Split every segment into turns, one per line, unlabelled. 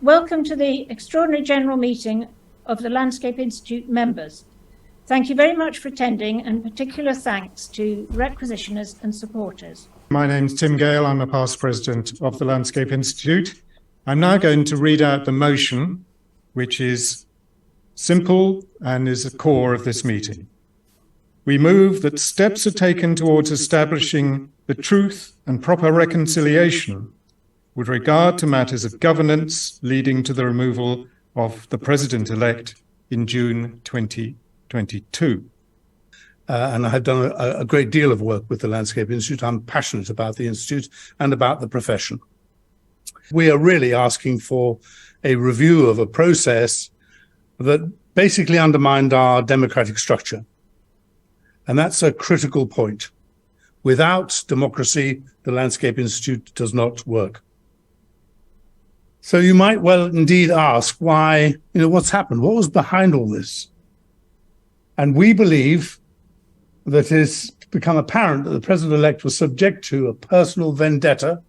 Welcome to the Extraordinary General Meeting of the Landscape Institute members. Thank you very much for attending, and particular thanks to requisitioners and supporters.
My name's Tim Gale. I'm a past president of the Landscape Institute. I'm now going to read out the motion, which is simple and is the core of this meeting. We move that steps are taken towards establishing the truth and proper reconciliation with regard to matters of governance leading to the removal of the President-elect in June 2022.
And I have done a great deal of work with the Landscape Institute. I'm passionate about the Institute and about the profession. We are really asking for a review of a process that basically undermined our democratic structure. And that's a critical point. Without democracy, the Landscape Institute does not work. So you might well indeed ask why, what's happened? What was behind all this? And we believe that it's become apparent that the President-elect was subject to a personal vendetta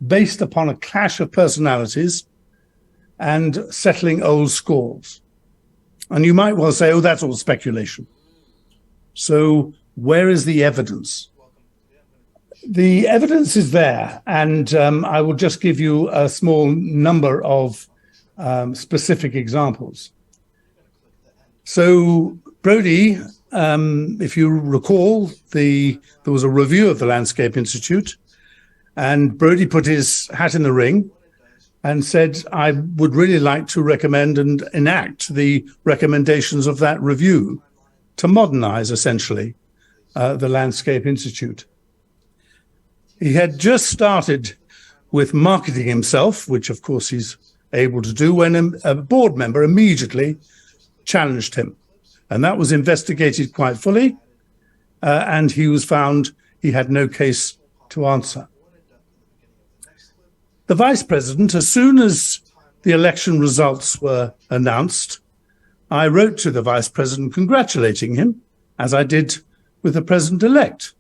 based upon a clash of personalities and settling old scores. And you might well say, oh, that's all speculation. So where is the evidence? The evidence is there, and I will just give you a small number of specific examples. So Brodie, if you recall, there was a review of the Landscape Institute, and Brodie put his hat in the ring and said, I would really like to recommend and enact the recommendations of that review to modernize, essentially, the Landscape Institute. He had just started with marketing himself, which of course he's able to do, when a board member immediately challenged him. And that was investigated quite fully, and he was found he had no case to answer. The vice president, as soon as the election results were announced, I wrote to the vice president congratulating him, as I did with the president-elect.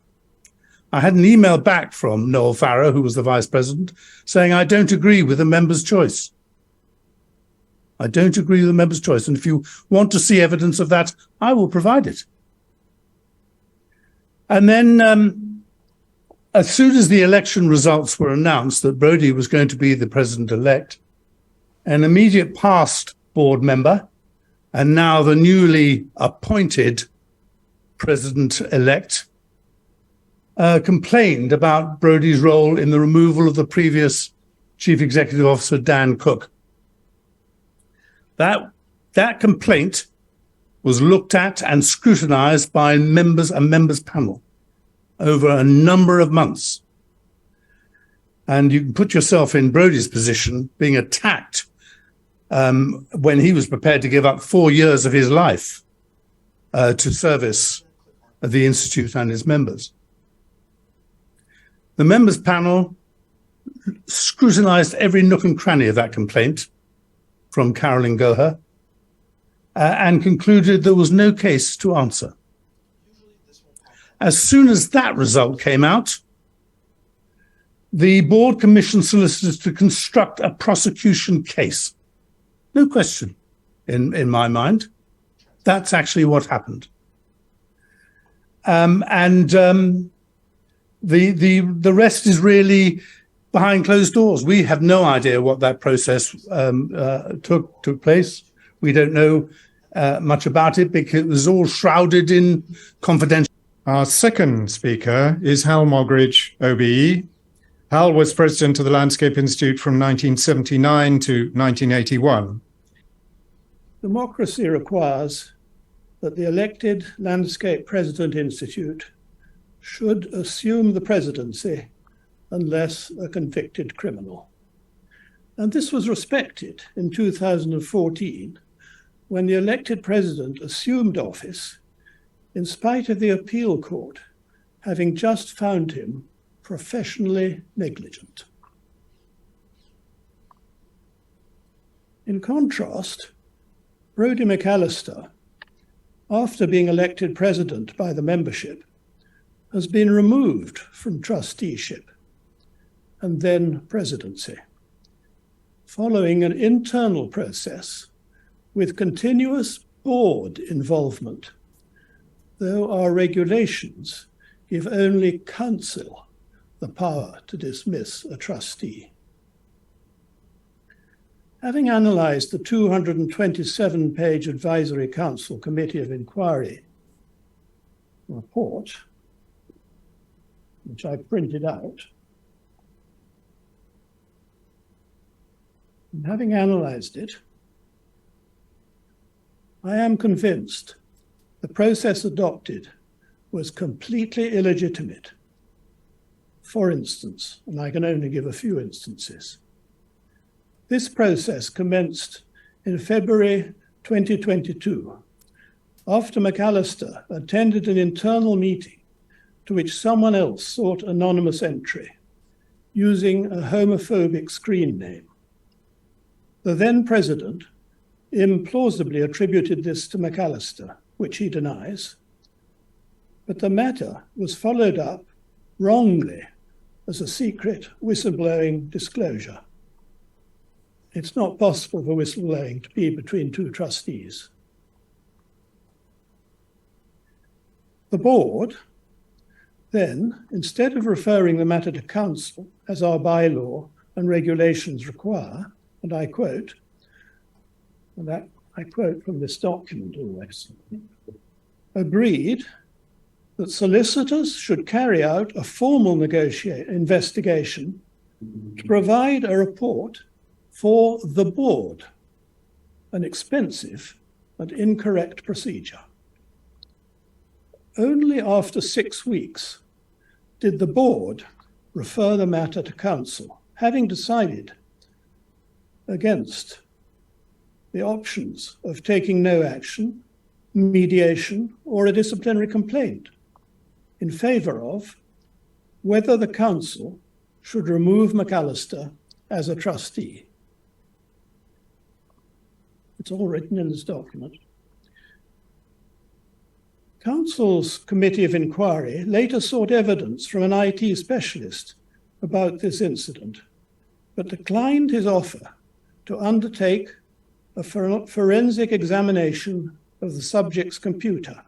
I had an email back from Noel Farrow, who was the vice president, saying, I don't agree with the member's choice. I don't agree with the member's choice. And if you want to see evidence of that, I will provide it. And then as soon as the election results were announced that Brodie was going to be the president-elect, an immediate past board member and now the newly appointed president-elect complained about Brodie's role in the removal of the previous chief executive officer, Dan Cook. That complaint was looked at and scrutinized by a members panel over a number of months. And you can put yourself in Brodie's position, being attacked when he was prepared to give up 4 years of his life to service the Institute and its members. The members panel scrutinized every nook and cranny of that complaint from Carolyn Goher and concluded there was no case to answer. As soon as that result came out, the board commissioned solicitors to construct a prosecution case. No question in my mind. That's actually what happened. The rest is really behind closed doors. We have no idea what that process took place. We don't know much about it because it was all shrouded in confidentiality.
Our second speaker is Hal Moggridge, OBE. Hal was president of the Landscape Institute from 1979 to 1981.
Democracy requires that the elected Landscape President Institute should assume the presidency unless a convicted criminal. And this was respected in 2014 when the elected president assumed office in spite of the appeal court having just found him professionally negligent. In contrast, Brodie McAllister, after being elected president by the membership, has been removed from trusteeship and then presidency. following an internal process with continuous board involvement, though our regulations give only council the power to dismiss a trustee. Having analysed the 227-page Advisory Council Committee of Inquiry report, which I printed out, and having analysed it, I am convinced the process adopted was completely illegitimate. For instance, and I can only give a few instances, this process commenced in February 2022, after McAllister attended an internal meeting to which someone else sought anonymous entry using a homophobic screen name. The then president implausibly attributed this to McAllister, which he denies, but the matter was followed up wrongly as a secret whistleblowing disclosure. It's not possible for whistleblowing to be between two trustees. The board then, instead of referring the matter to council, as our bylaw and regulations require, and I quote, and that I quote from this document always, agreed that solicitors should carry out a formal investigation to provide a report for the board, an expensive and incorrect procedure. Only after 6 weeks did the board refer the matter to council, having decided against the options of taking no action, mediation, or a disciplinary complaint, in favour of whether the council should remove McAllister as a trustee. It's all written in this document. Council's Committee of Inquiry later sought evidence from an IT specialist about this incident, but declined his offer to undertake a forensic examination of the subject's computer.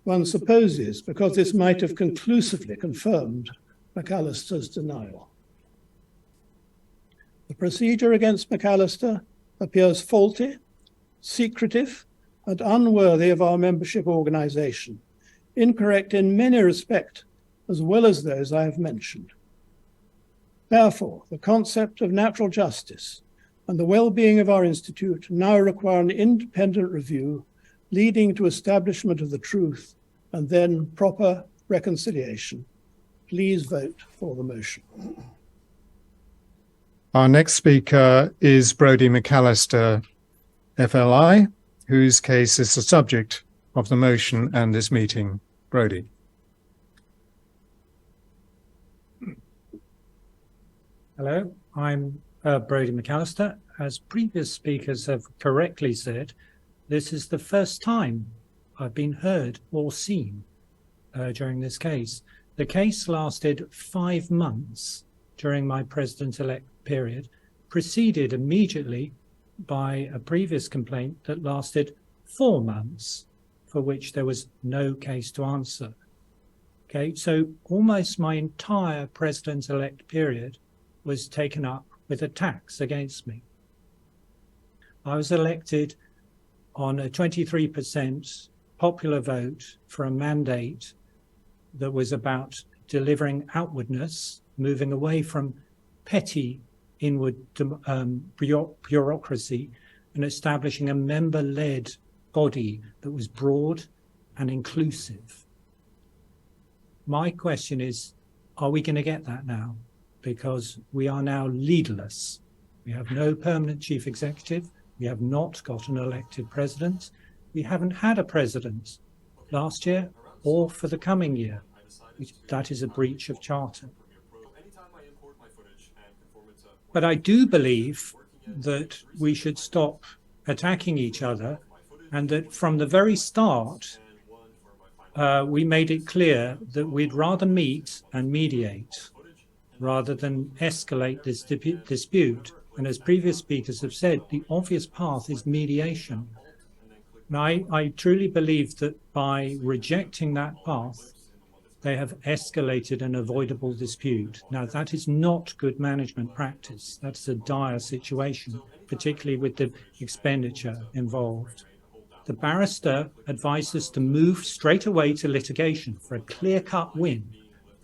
One supposes because this might have conclusively confirmed McAllister's denial. The procedure against McAllister appears faulty, secretive, and unworthy of our membership organisation, incorrect in many respects, as well as those I have mentioned. Therefore, the concept of natural justice and the well-being of our institute now require an independent review leading to establishment of the truth and then proper reconciliation. Please vote for the motion.
Our next speaker is Brodie McAllister, FLI, whose case is the subject of the motion and this meeting. Brodie.
Hello, I'm Brodie McAllister. As previous speakers have correctly said, this is the first time I've been heard or seen during this case. The case lasted 5 months during my President-elect period, preceded immediately by a previous complaint that lasted 4 months, for which there was no case to answer. Okay, so almost my entire President-elect period was taken up with attacks against me. I was elected on a 23% popular vote for a mandate that was about delivering outwardness, moving away from petty inward bureaucracy and establishing a member-led body that was broad and inclusive. My question is, are we going to get that now? Because we are now leaderless. We have no permanent chief executive. We have not got an elected president. We haven't had a president last year or for the coming year. That is a breach of charter. But I do believe that we should stop attacking each other, and that from the very start, we made it clear that we'd rather meet and mediate rather than escalate this dispute And as previous speakers have said, the obvious path is mediation. And I truly believe that by rejecting that path, they have escalated an avoidable dispute. Now, that is not good management practice. That's a dire situation, particularly with the expenditure involved. The barrister advised us to move straight away to litigation for a clear-cut win.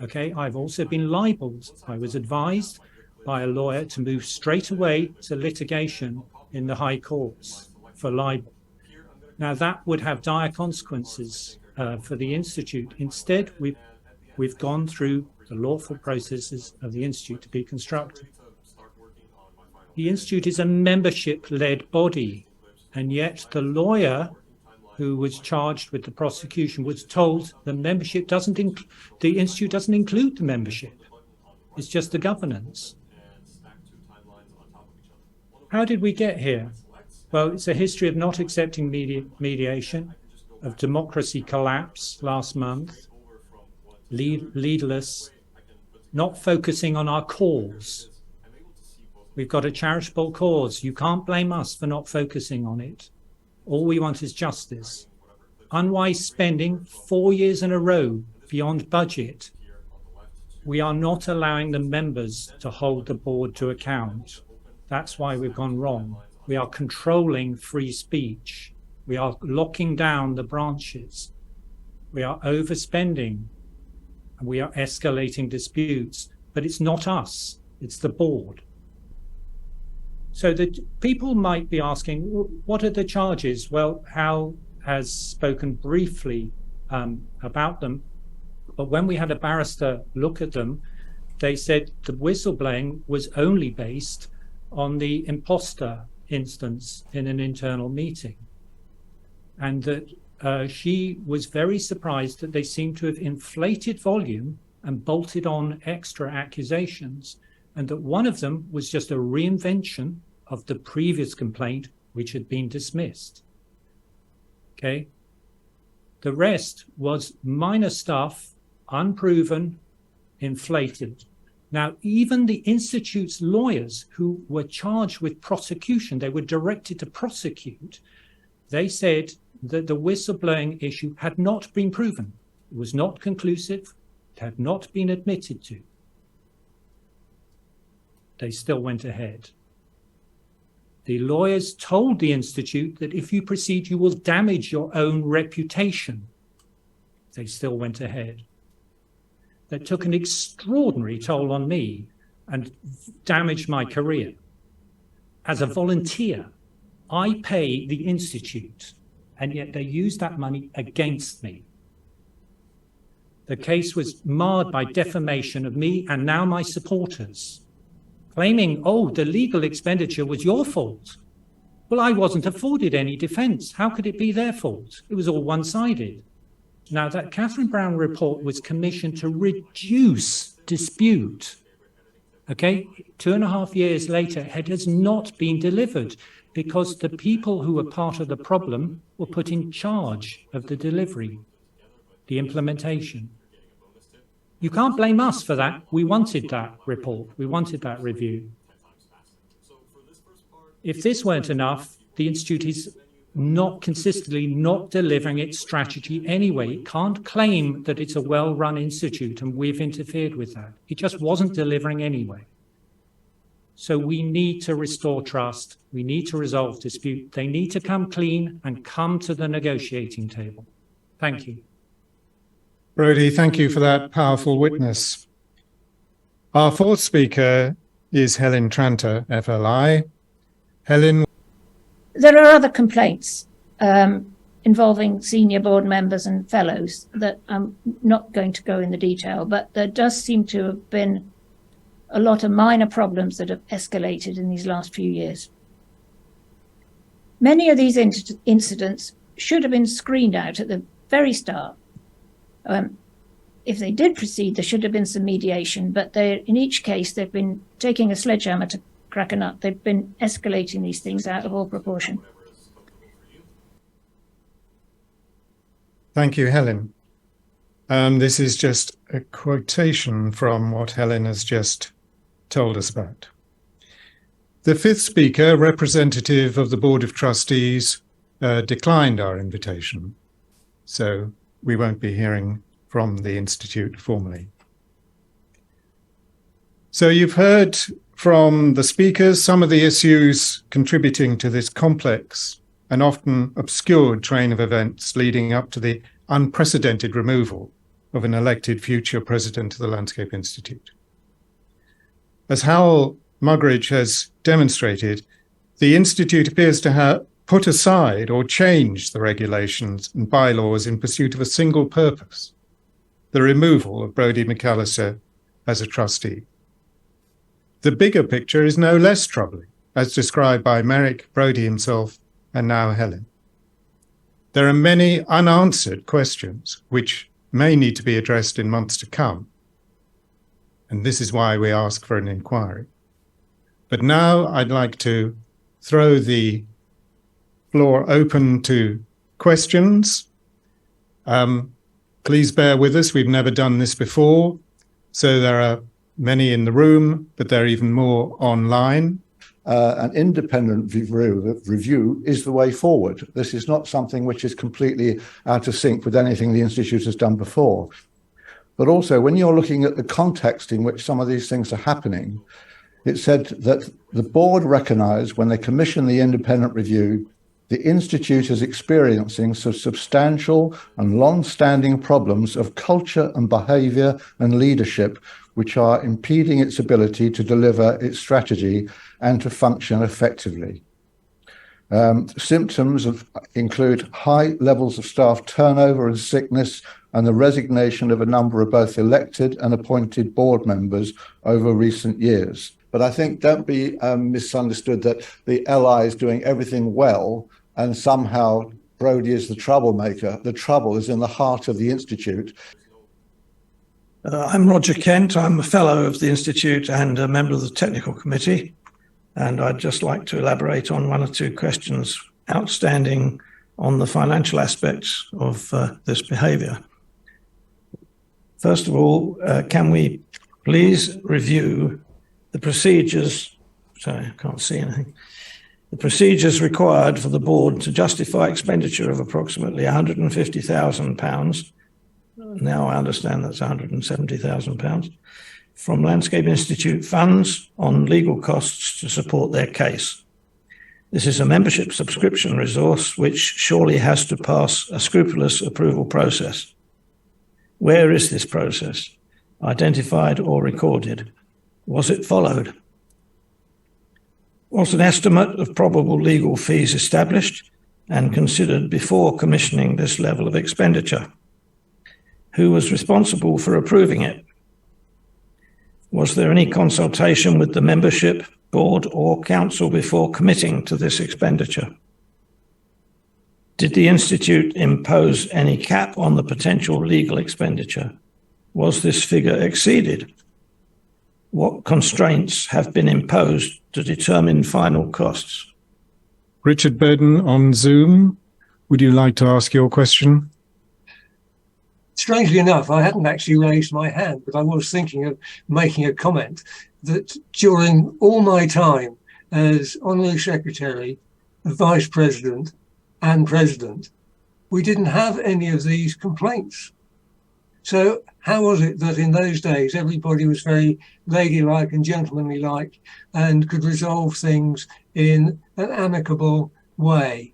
Okay, I've also been libelled. I was advised by a lawyer to move straight away to litigation in the High Courts for libel. Now, that would have dire consequences for the Institute. Instead, we've gone through the lawful processes of the Institute to be constructed. The Institute is a membership-led body, and yet the lawyer who was charged with the prosecution was told the Institute doesn't include the membership. It's just the governance. How did we get here? Well, it's a history of not accepting mediation, of democracy collapse last month, leaderless, not focusing on our cause. We've got a charitable cause. You can't blame us for not focusing on it. All we want is justice. Unwise spending 4 years in a row beyond budget. We are not allowing the members to hold the board to account. That's why we've gone wrong. We are controlling free speech. We are locking down the branches. We are overspending. And we are escalating disputes. But it's not us, it's the board. So the people might be asking, what are the charges? Well, Hal has spoken briefly about them. But when we had a barrister look at them, they said the whistleblowing was only based on the imposter instance in an internal meeting. And that she was very surprised that they seemed to have inflated volume and bolted on extra accusations, and that one of them was just a reinvention of the previous complaint, which had been dismissed. Okay. The rest was minor stuff, unproven, inflated. Now, even the Institute's lawyers who were charged with prosecution, they were directed to prosecute, they said that the whistleblowing issue had not been proven. It was not conclusive. It had not been admitted to. They still went ahead. The lawyers told the Institute that if you proceed, you will damage your own reputation. They still went ahead. That took an extraordinary toll on me and damaged my career. As a volunteer, I pay the Institute, and yet they used that money against me. The case was marred by defamation of me and now my supporters, claiming, oh, the legal expenditure was your fault. Well, I wasn't afforded any defence. How could it be their fault? It was all one-sided. Now, that Catherine Brown report was commissioned to reduce dispute. Okay, 2.5 years later, it has not been delivered because the people who were part of the problem were put in charge of the delivery, the implementation. You can't blame us for that. We wanted that report. We wanted that review. If this weren't enough, the Institute is not consistently not delivering its strategy anyway. It can't claim that it's a well-run institute and we've interfered with that. It just wasn't delivering anyway. So we need to restore trust. We need to resolve dispute. They need to come clean and come to the negotiating table. Thank you.
Brodie, thank you for that powerful witness. Our fourth speaker is Helen Tranter, FLI. Helen.
There are other complaints involving senior board members and fellows that I'm not going to go in the detail, but there does seem to have been a lot of minor problems that have escalated in these last few years. Many of these incidents should have been screened out at the very start. If they did proceed, there should have been some mediation, but in each case, they've been taking a sledgehammer to crack a nut. They've been escalating these things out of all proportion.
Thank you, Helen. This is just a quotation from what Helen has just told us about. The fifth speaker, representative of the Board of Trustees, declined our invitation, so we won't be hearing from the Institute formally. So you've heard from the speakers some of the issues contributing to this complex and often obscured train of events leading up to the unprecedented removal of an elected future president of the Landscape Institute. As Howell Muggeridge has demonstrated, the Institute appears to have put aside or changed the regulations and bylaws in pursuit of a single purpose, the removal of Brodie McAllister as a trustee. The bigger picture is no less troubling, as described by Merrick, Brodie himself, and now Helen. There are many unanswered questions which may need to be addressed in months to come, and this is why we ask for an inquiry. But now I'd like to throw the floor open to questions. Please bear with us, we've never done this before, so there are many in the room, but there are even more online.
An independent review is the way forward. This is not something which is completely out of sync with anything the Institute has done before. But also, when you're looking at the context in which some of these things are happening, it said that the board recognised when they commissioned the independent review, the Institute is experiencing some substantial and long-standing problems of culture and behaviour and leadership which are impeding its ability to deliver its strategy and to function effectively. Symptoms include high levels of staff turnover and sickness and the resignation of a number of both elected and appointed board members over recent years. But I think don't be misunderstood that the LI is doing everything well and somehow Brodie is the troublemaker. The trouble is in the heart of the Institute.
I'm Roger Kent. I'm a fellow of the Institute and a member of the technical committee. And I'd just like to elaborate on one or two questions outstanding on the financial aspects of this behaviour. First of all, can we please review the procedures? Sorry, I can't see anything. The procedures required for the board to justify expenditure of approximately £150,000. Now I understand that's £170,000 from Landscape Institute funds on legal costs to support their case. This is a membership subscription resource which surely has to pass a scrupulous approval process. Where is this process? Identified or recorded? Was it followed? Was an estimate of probable legal fees established and considered before commissioning this level of expenditure? Who was responsible for approving it? Was there any consultation with the membership, board or council before committing to this expenditure? Did the Institute impose any cap on the potential legal expenditure? Was this figure exceeded? What constraints have been imposed to determine final costs?
Richard Burden on Zoom, would you like to ask your question?
Strangely enough, I hadn't actually raised my hand, but I was thinking of making a comment that during all my time as Honorary Secretary, Vice President and President, we didn't have any of these complaints. So how was it that in those days everybody was very ladylike and gentlemanly-like and could resolve things in an amicable way?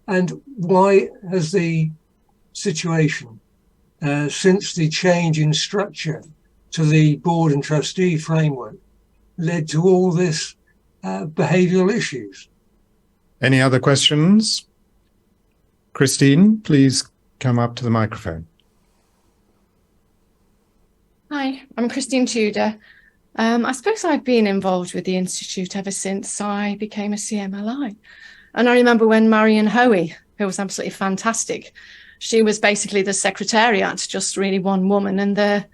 And why has the situation since the change in structure to the board and trustee framework led to all this behavioural issues?
Any other questions? Christine, please come up to the microphone.
Hi, I'm Christine Tudor. I suppose I've been involved with the Institute ever since I became a CMLI. And I remember when Marion Hoey, who was absolutely fantastic, she was basically the secretariat, just really one woman. And the,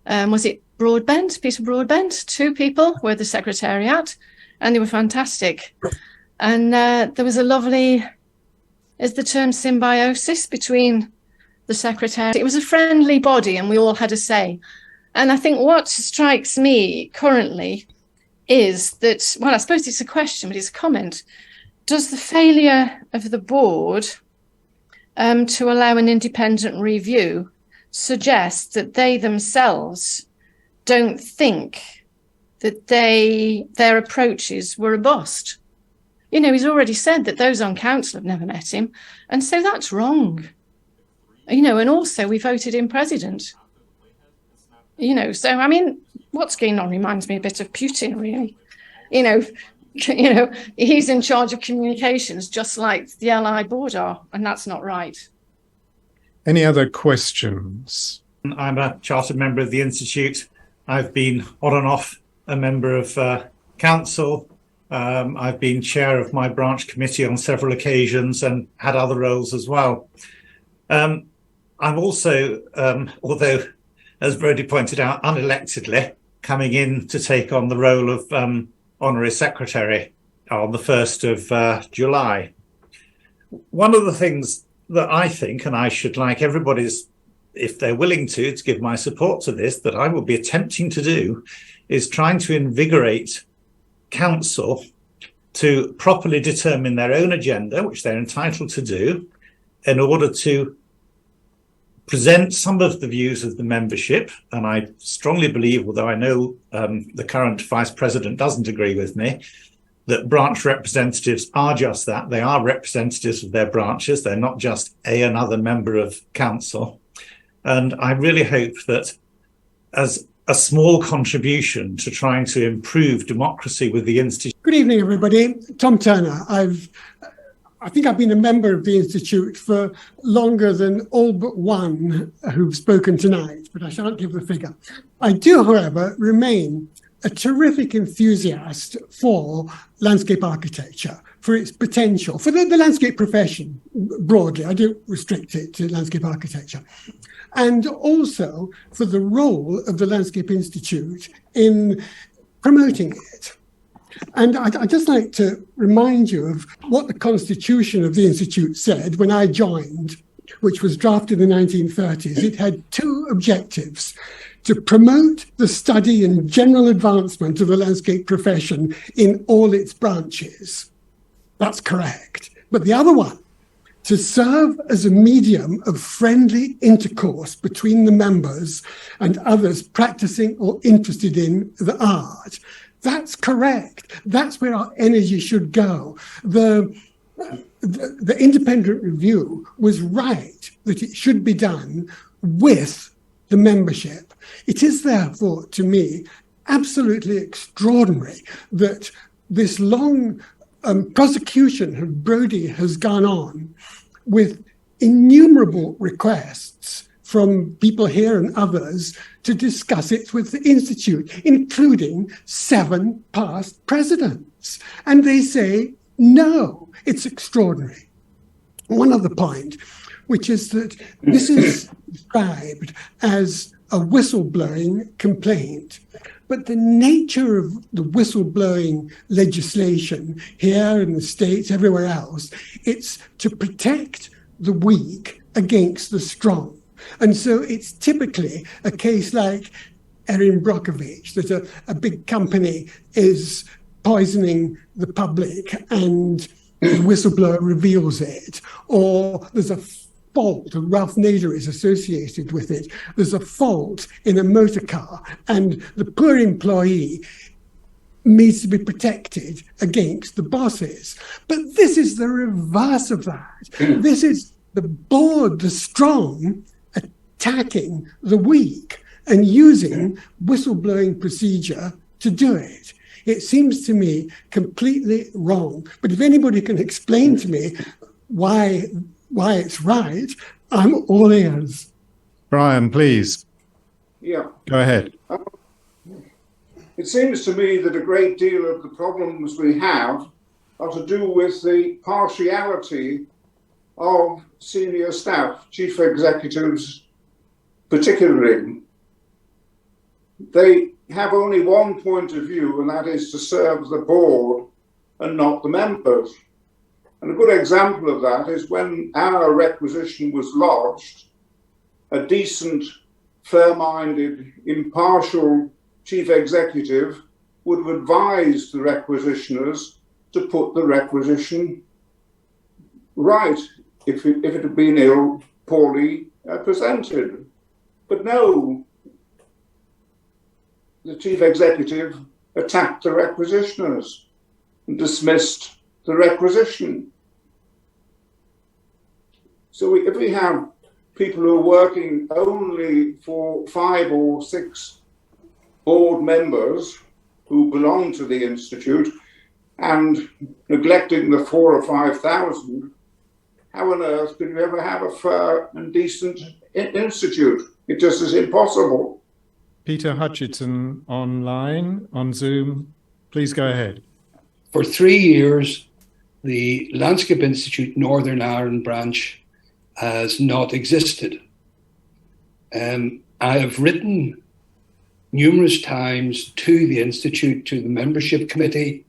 was it Broadbent, Peter Broadbent? Two people were the secretariat, and they were fantastic. And there was a lovely, is the term symbiosis between the secretariat. It was a friendly body and we all had a say. And I think what strikes me currently is that, well, I suppose it's a question, but it's a comment. Does the failure of the board to allow an independent review suggest that they themselves don't think that their approaches were robust? You know, he's already said that those on council have never met him, and so that's wrong. You know, and also we voted in president. You know, so I mean, what's going on reminds me a bit of Putin, really. You know, he's in charge of communications, just like the LI board are, and that's not right.
Any other questions?
I'm a chartered member of the Institute. I've been on and off a member of council. I've been chair of my branch committee on several occasions and had other roles as well. I'm also, although, as Brodie pointed out, unelectedly coming in to take on the role of honorary secretary on the 1st of July. One of the things that I think, and I should like everybody's, if they're willing to give my support to this, that I will be attempting to do, is trying to invigorate council to properly determine their own agenda, which they're entitled to do, in order to present some of the views of the membership. And I strongly believe, although I know the current vice president doesn't agree with me, that branch representatives are just that. They are representatives of their branches. They're not just another member of council. And I really hope that as a small contribution to trying to improve democracy with the Institute.
Good evening, everybody. Tom Turner. I think I've been a member of the Institute for longer than all but one who've spoken tonight, but I shan't give the figure. I do, however, remain a terrific enthusiast for landscape architecture, for its potential, for the landscape profession broadly. I don't restrict it to landscape architecture. And also for the role of the Landscape Institute in promoting it. And I'd just like to remind you of what the constitution of the Institute said when I joined, which was drafted in the 1930s. It had two objectives: to promote the study and general advancement of the landscape profession in all its branches. That's correct. But the other one, to serve as a medium of friendly intercourse between the members and others practicing or interested in the art. That's correct. That's where our energy should go. The independent review was right that it should be done with the membership. It is therefore, to me, absolutely extraordinary that this long prosecution of Brodie has gone on with innumerable requests from people here and others to discuss it with the Institute, including 7 past presidents. And they say, no, it's extraordinary. One other point, which is that this is described as a whistleblowing complaint. But the nature of the whistleblowing legislation here in the States, everywhere else, it's to protect the weak against the strong. And so it's typically a case like Erin Brockovich, that a big company is poisoning the public and the whistleblower reveals it, or there's a fault, a rough nadir is associated with it. There's a fault in a motor car and the poor employee needs to be protected against the bosses. But this is the reverse of that. This is the board, the strong, attacking the weak and using whistleblowing procedure to do it. It seems to me completely wrong. But if anybody can explain to me why it's right, I'm all ears.
Brian, please.
Yeah.
Go ahead.
It seems to me that a great deal of the problems we have are to do with the partiality of senior staff, chief executives particularly. They have only one point of view, and that is to serve the board and not the members. And a good example of that is when our requisition was lodged, a decent, fair-minded, impartial chief executive would have advised the requisitioners to put the requisition right if it had been poorly presented. But no, the chief executive attacked the requisitioners and dismissed the requisition. So if we have people who are working only for 5 or 6 board members who belong to the Institute and neglecting the 4,000 or 5,000, how on earth could you ever have a fair and decent institute? It just is impossible.
Peter Hutchinson online on Zoom. Please go ahead.
For 3 years, the Landscape Institute Northern Ireland branch has not existed. I have written numerous times to the Institute, to the membership committee.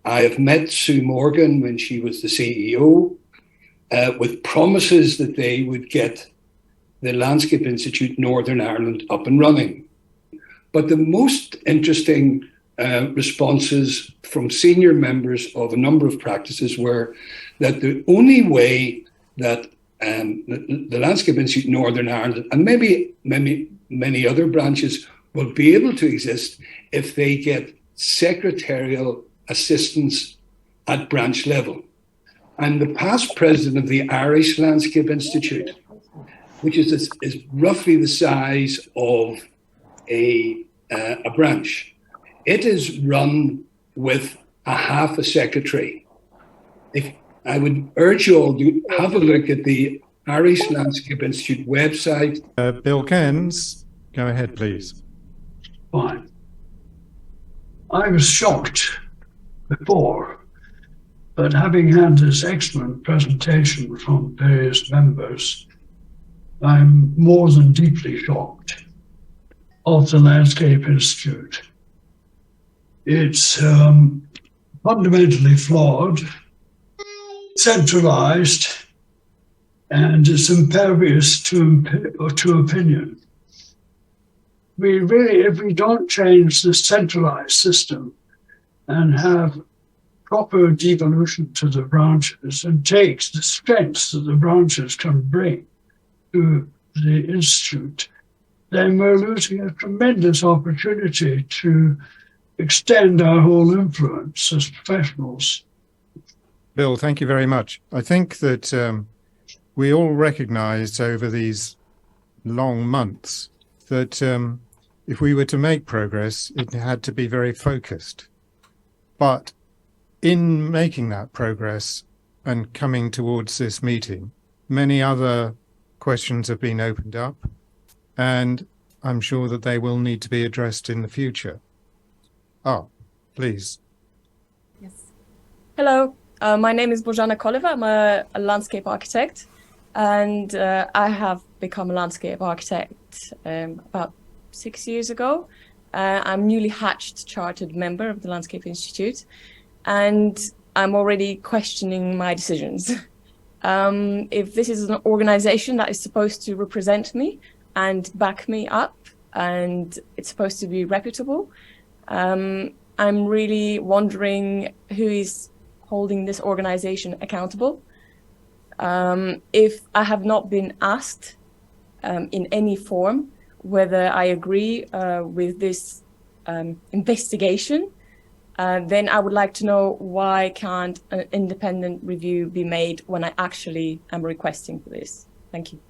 I have met Sue Morgan when she was the CEO, with promises that they would get the Landscape Institute Northern Ireland up and running. But the most interesting responses from senior members of a number of practices were that the only way that the Landscape Institute Northern Ireland, and maybe many other branches, will be able to exist if they get secretarial assistance at branch level. I'm the past president of the Irish Landscape Institute, which is roughly the size of a branch. It is run with a half a secretary. I would urge you all to have a look at the Irish Landscape Institute website.
Bill Cairns, go ahead, please.
Fine. I was shocked before, but having had this excellent presentation from various members, I'm more than deeply shocked of the Landscape Institute. It's fundamentally flawed, centralized, and is impervious to opinion. We really, if we don't change the centralized system and have proper devolution to the branches and takes the strengths that the branches can bring to the Institute, then we're losing a tremendous opportunity to extend our whole influence as professionals.
Bill, thank you very much. I think that we all recognized over these long months that if we were to make progress, it had to be very focused. But in making that progress and coming towards this meeting, many other questions have been opened up, and I'm sure that they will need to be addressed in the future. Please.
Yes. Hello, my name is Bożena Kolewa. I'm a landscape architect, and I have become a landscape architect about 6 years ago. I'm newly hatched chartered member of the Landscape Institute, and I'm already questioning my decisions. If this is an organization that is supposed to represent me and back me up, and it's supposed to be reputable, I'm really wondering who is holding this organization accountable. If I have not been asked in any form whether I agree with this investigation, then I would like to know why can't an independent review be made when I actually am requesting for this. Thank you.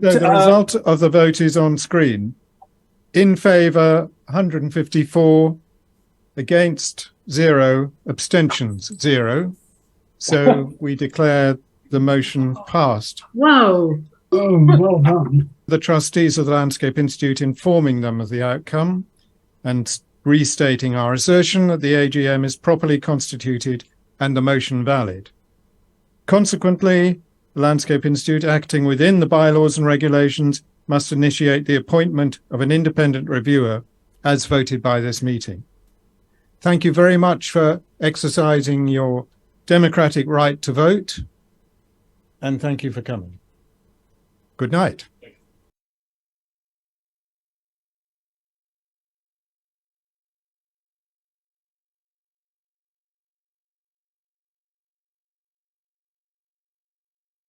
The result of the vote is on screen. In favour, 154, against 0, abstentions 0. So we declare the motion passed.
Wow. Oh, well done.
The trustees of the Landscape Institute informing them of the outcome and restating our assertion that the AGM is properly constituted and the motion valid. Consequently, the Landscape Institute, acting within the bylaws and regulations, must initiate the appointment of an independent reviewer as voted by this meeting. Thank you very much for exercising your democratic right to vote, and thank you for coming. Good night.